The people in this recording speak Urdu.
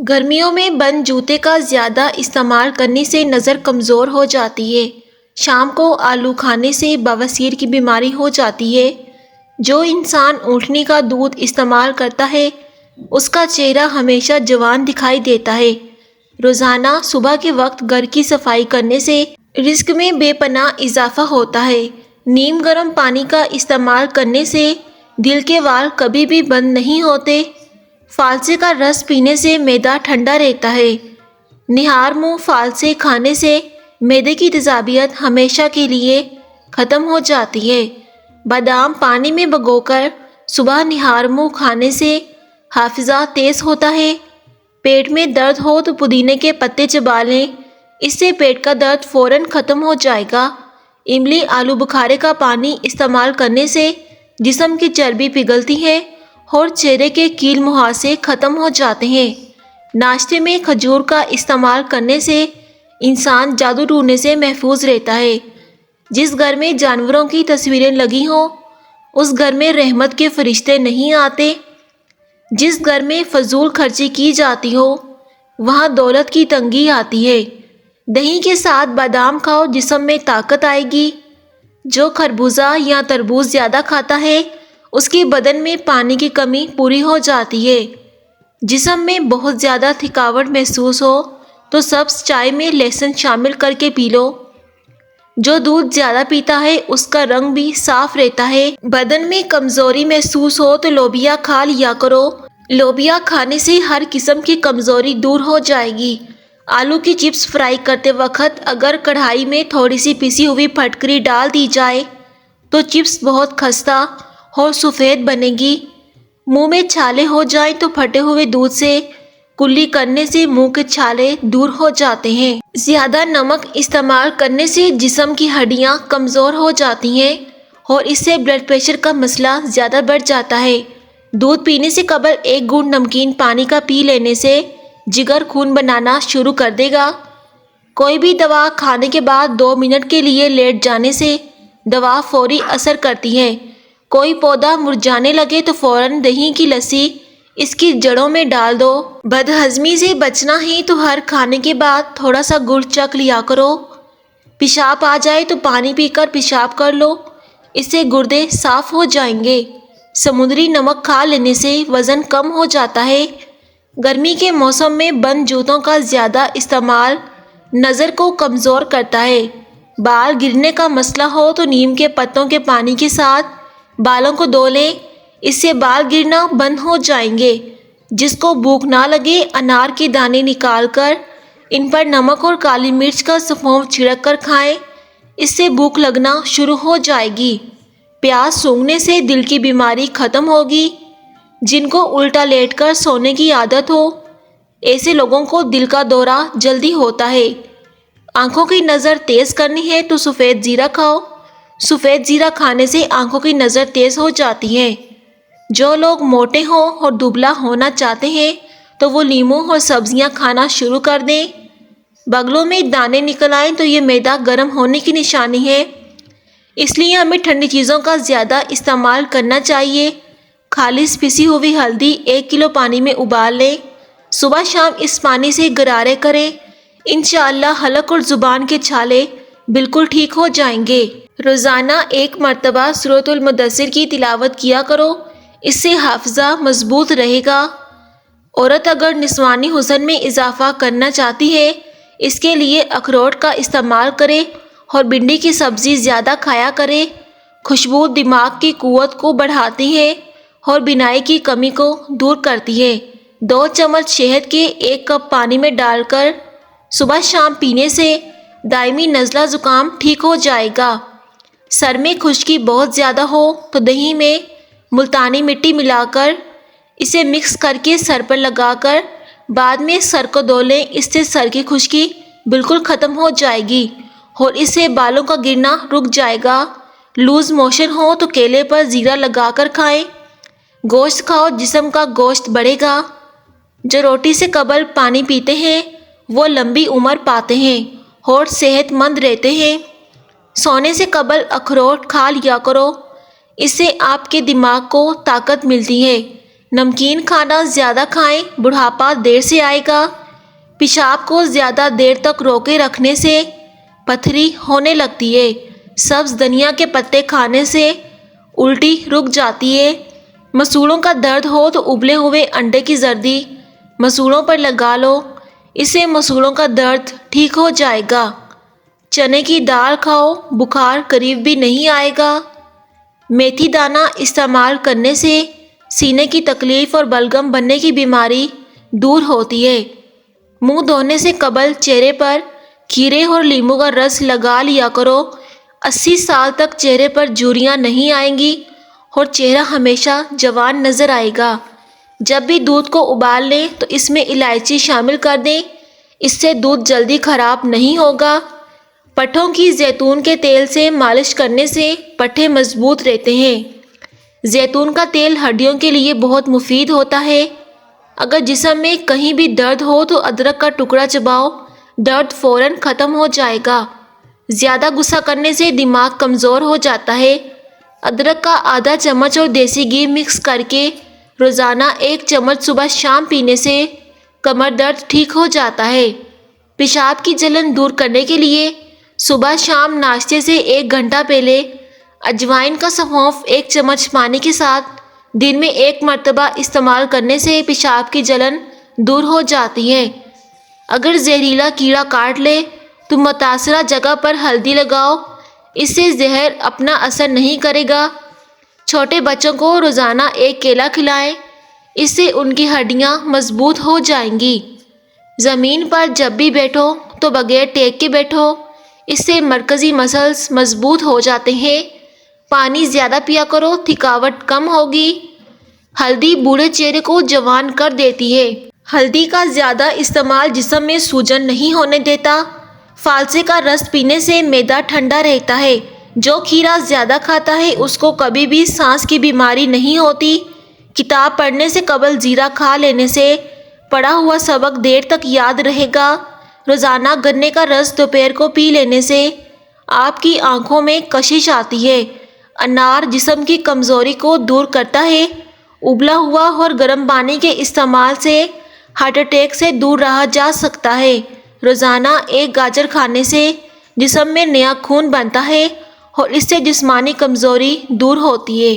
گرمیوں میں بند جوتے کا زیادہ استعمال کرنے سے نظر کمزور ہو جاتی ہے۔ شام کو آلو کھانے سے بواسیر کی بیماری ہو جاتی ہے۔ جو انسان اونٹنی کا دودھ استعمال کرتا ہے اس کا چہرہ ہمیشہ جوان دکھائی دیتا ہے۔ روزانہ صبح کے وقت گھر کی صفائی کرنے سے رزق میں بے پناہ اضافہ ہوتا ہے۔ نیم گرم پانی کا استعمال کرنے سے دل کے وال کبھی بھی بند نہیں ہوتے۔ فالسے کا رس پینے سے معدہ ٹھنڈا رہتا ہے۔ نہار منہ فالسے کھانے سے معدے کی تیزابیت ہمیشہ کے لیے ختم ہو جاتی ہے۔ بادام پانی میں بھگو کر صبح نہار منہ کھانے سے حافظہ تیز ہوتا ہے۔ پیٹ میں درد ہو تو پودینے کے پتے چبا لیں، اس سے پیٹ کا درد فوراً ختم ہو جائے گا۔ املی آلو بخارے کا پانی استعمال کرنے سے جسم کی چربی پگھلتی ہے اور چہرے کے کیل مہاسے ختم ہو جاتے ہیں۔ ناشتے میں کھجور کا استعمال کرنے سے انسان جادو ٹونے سے محفوظ رہتا ہے۔ جس گھر میں جانوروں کی تصویریں لگی ہوں اس گھر میں رحمت کے فرشتے نہیں آتے۔ جس گھر میں فضول خرچی کی جاتی ہو وہاں دولت کی تنگی آتی ہے۔ دہی کے ساتھ بادام کھاؤ، جسم میں طاقت آئے گی۔ جو خربوزہ یا تربوز زیادہ کھاتا ہے اس کی بدن میں پانی کی کمی پوری ہو جاتی ہے۔ جسم میں بہت زیادہ تھکاوٹ محسوس ہو تو سبز چائے میں لہسن شامل کر کے پی لو۔ جو دودھ زیادہ پیتا ہے اس کا رنگ بھی صاف رہتا ہے۔ بدن میں کمزوری محسوس ہو تو لوبیا کھا لیا کرو۔ لوبیا کھانے سے ہر قسم کی کمزوری دور ہو جائے گی۔ آلو کی چپس فرائی کرتے وقت اگر کڑھائی میں تھوڑی سی پسی ہوئی پھٹکری ڈال دی جائے تو چپس بہت خستہ اور سفید بنے گی۔ منہ میں چھالے ہو جائیں تو پھٹے ہوئے دودھ سے کلی کرنے سے منہ کے چھالے دور ہو جاتے ہیں۔ زیادہ نمک استعمال کرنے سے جسم کی ہڈیاں کمزور ہو جاتی ہیں اور اس سے بلڈ پریشر کا مسئلہ زیادہ بڑھ جاتا ہے۔ دودھ پینے سے قبل ایک گھونٹ نمکین پانی کا پی لینے سے جگر خون بنانا شروع کر دے گا۔ کوئی بھی دوا کھانے کے بعد 2 منٹ کے لیے لیٹ جانے سے دوا فوری اثر کرتی ہے۔ کوئی پودا مرجھانے لگے تو فوراً دہی کی لسی اس کی جڑوں میں ڈال دو۔ بد ہضمی سے بچنا ہے تو ہر کھانے کے بعد تھوڑا سا گڑ چکھ لیا کرو۔ پیشاب آ جائے تو پانی پی کر پیشاب کر لو، اس سے گردے صاف ہو جائیں گے۔ سمندری نمک کھا لینے سے وزن کم ہو جاتا ہے۔ گرمی کے موسم میں بند جوتوں کا زیادہ استعمال نظر کو کمزور کرتا ہے۔ بال گرنے کا مسئلہ ہو تو نیم کے پتوں کے پانی کے ساتھ بالوں کو دھو لیں، اس سے بال گرنا بند ہو جائیں گے۔ جس کو بھوک نہ لگے انار کے دانے نکال کر ان پر نمک اور کالی مرچ کا سفونف چھڑک کر کھائیں، اس سے بھوک لگنا شروع ہو جائے گی۔ پیاز سونگھنے سے دل کی بیماری ختم ہوگی۔ جن کو الٹا لیٹ کر سونے کی عادت ہو ایسے لوگوں کو دل کا دورہ جلدی ہوتا ہے۔ آنکھوں کی نظر تیز کرنی ہے تو سفید زیرہ کھاؤ۔ سفید زیرہ کھانے سے آنکھوں کی نظر تیز ہو جاتی ہے۔ جو لوگ موٹے ہوں اور دبلا ہونا چاہتے ہیں تو وہ لیموں اور سبزیاں کھانا شروع کر دیں۔ بغلوں میں دانے نکل آئیں تو یہ معدہ گرم ہونے کی نشانی ہے، اس لیے ہمیں ٹھنڈی چیزوں کا زیادہ استعمال کرنا چاہیے۔ خالص پسی ہوئی ہلدی 1 کلو پانی میں ابال لیں، صبح شام اس پانی سے غرارے کریں، انشاءاللہ حلق اور زبان کے چھالے بالکل ٹھیک ہو جائیں گے۔ روزانہ 1 مرتبہ سورۃ المدثر کی تلاوت کیا کرو، اس سے حافظہ مضبوط رہے گا۔ عورت اگر نسوانی حسن میں اضافہ کرنا چاہتی ہے اس کے لیے اخروٹ کا استعمال کرے اور بھنڈی کی سبزی زیادہ کھایا کرے۔ خوشبو دماغ کی قوت کو بڑھاتی ہے اور بینائی کی کمی کو دور کرتی ہے۔ 2 چمچ شہد کے 1 کپ پانی میں ڈال کر صبح شام پینے سے دائمی نزلہ زکام ٹھیک ہو جائے گا۔ سر میں خشکی بہت زیادہ ہو تو دہی میں ملتانی مٹی ملا کر اسے مکس کر کے سر پر لگا کر بعد میں سر کو دھو لیں، اس سے سر کی خشکی بالکل ختم ہو جائے گی اور اس سے بالوں کا گرنا رک جائے گا۔ لوز موشن ہو تو کیلے پر زیرہ لگا کر کھائیں۔ گوشت کھاؤ، جسم کا گوشت بڑھے گا۔ جو روٹی سے قبل پانی پیتے ہیں وہ لمبی عمر پاتے ہیں اور صحت مند رہتے ہیں۔ سونے سے قبل اخروٹ کھا لیا کرو، اس سے آپ کے دماغ کو طاقت ملتی ہے۔ نمکین کھانا زیادہ کھائیں، بڑھاپا دیر سے آئے گا۔ پیشاب کو زیادہ دیر تک روکے رکھنے سے پتھری ہونے لگتی ہے۔ سبز دھنیا کے پتے کھانے سے الٹی رک جاتی ہے۔ مسوڑوں کا درد ہو تو ابلے ہوئے انڈے کی زردی مسوڑوں پر لگا لو، اس سے مسوڑوں کا درد ٹھیک ہو جائے گا۔ چنے کی دال کھاؤ، بخار قریب بھی نہیں آئے گا۔ میتھی دانہ استعمال کرنے سے سینے کی تکلیف اور بلغم بننے کی بیماری دور ہوتی ہے۔ منہ دھونے سے قبل چہرے پر کھیرے اور لیموں کا رس لگا لیا کرو۔ 80 سال تک چہرے پر جھریاں نہیں آئیں گی اور چہرہ ہمیشہ جوان نظر آئے گا۔ جب بھی دودھ کو ابال لیں تو اس میں الائچی شامل کر دیں، اس سے دودھ جلدی خراب نہیں ہوگا۔ پٹھوں کی زیتون کے تیل سے مالش کرنے سے پٹھے مضبوط رہتے ہیں۔ زیتون کا تیل ہڈیوں کے لیے بہت مفید ہوتا ہے۔ اگر جسم میں کہیں بھی درد ہو تو ادرک کا ٹکڑا چباؤ، درد فوراً ختم ہو جائے گا۔ زیادہ غصہ کرنے سے دماغ کمزور ہو جاتا ہے۔ ادرک کا آدھا چمچ اور دیسی گھی مکس کر کے روزانہ 1 چمچ صبح شام پینے سے کمر درد ٹھیک ہو جاتا ہے۔ پیشاب کی جلن دور کرنے کے لیے صبح شام ناشتے سے 1 گھنٹہ پہلے اجوائن کا سونف 1 چمچ پانی کے ساتھ دن میں 1 مرتبہ استعمال کرنے سے پیشاب کی جلن دور ہو جاتی ہے۔ اگر زہریلا کیڑا کاٹ لے تو متاثرہ جگہ پر ہلدی لگاؤ، اس سے زہر اپنا اثر نہیں کرے گا۔ چھوٹے بچوں کو روزانہ 1 کیلا کھلائیں، اس سے ان کی ہڈیاں مضبوط ہو جائیں گی۔ زمین پر جب بھی بیٹھو تو بغیر ٹیک کے بیٹھو، اس سے مرکزی مسلز مضبوط ہو جاتے ہیں۔ پانی زیادہ پیا کرو، تھکاوٹ کم ہوگی۔ ہلدی بوڑھے چہرے کو جوان کر دیتی ہے۔ ہلدی کا زیادہ استعمال جسم میں سوجن نہیں ہونے دیتا۔ فالسے کا رس پینے سے معدہ ٹھنڈا رہتا ہے۔ جو کھیرا زیادہ کھاتا ہے اس کو کبھی بھی سانس کی بیماری نہیں ہوتی۔ کتاب پڑھنے سے قبل زیرہ کھا لینے سے پڑھا ہوا سبق دیر تک یاد رہے گا۔ روزانہ گنے کا رس دوپہر کو پی لینے سے آپ کی آنکھوں میں کشش آتی ہے۔ انار جسم کی کمزوری کو دور کرتا ہے۔ ابلا ہوا اور گرم پانی کے استعمال سے ہارٹ اٹیک سے دور رہا جا سکتا ہے۔ روزانہ 1 گاجر کھانے سے جسم میں نیا خون بنتا ہے اور اس سے جسمانی کمزوری دور ہوتی ہے۔